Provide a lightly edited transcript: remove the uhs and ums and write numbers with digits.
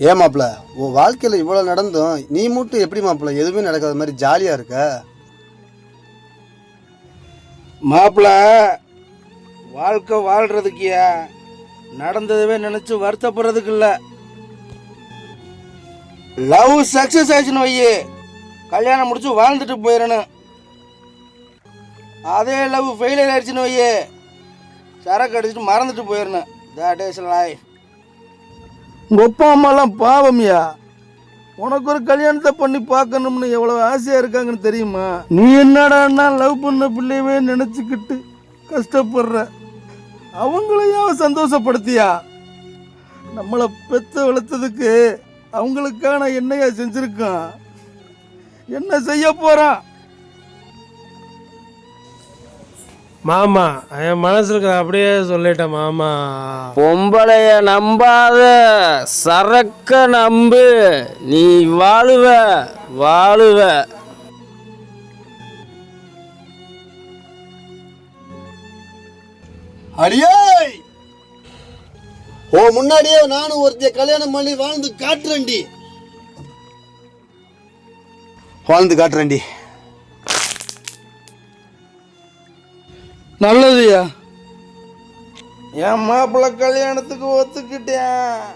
ஏன் மாப்பிள, உன் வாழ்க்கையில் இவ்வளோ நடந்தும் நீ மட்டும் எப்படி மாப்பிள எதுவுமே நடக்காத மாதிரி ஜாலியாக இருக்க? மாப்பிள்ள வாழ்க்கை வாழ்கிறதுக்கியா, நடந்ததவே நினச்சி வருத்தப்படுறதுக்கு இல்லை. லவ் சக்ஸஸ் ஆச்சுன்னு வையே, கல்யாணம் முடிச்சு வாழ்ந்துட்டு போயிடணும். அதே லவ் ஃபெயிலியர் ஆயிடுச்சுன்னு வையே, சரக்கு அடிச்சுட்டு மறந்துட்டு போயிடணும். That is life. உங்கள் அப்பா அம்மாலாம் பாவம்யா, உனக்கு ஒரு கல்யாணத்தை பண்ணி பார்க்கணும்னு எவ்வளோ ஆசையாக இருக்காங்கன்னு தெரியுமா? நீ என்னடான்னா லவ் பண்ண பிள்ளையவே நினச்சிக்கிட்டு கஷ்டப்படுற. அவங்களையும் சந்தோஷப்படுத்தியா? நம்மளை பெற்று வளர்த்ததுக்கு அவங்களுக்கான என்னையா செஞ்சுருக்கான்? என்ன செய்ய போகிறான்? மாமா என் மனசுக்கு அப்படியே சொல்லிட்டேன் மாமா. பொம்பளைய நம்பாத, சரக்க நம்பு, நீ வாழுவ வாழுவ. அடியே, ஓ முன்னாடியே நானும் ஒருத்தைய கல்யாணம் பண்ணி வாழ்ந்து காட்டுறேன்டி. நல்லதுயா, என் மாப்பிள்ளை கல்யாணத்துக்கு ஒத்துக்கிட்டேன்.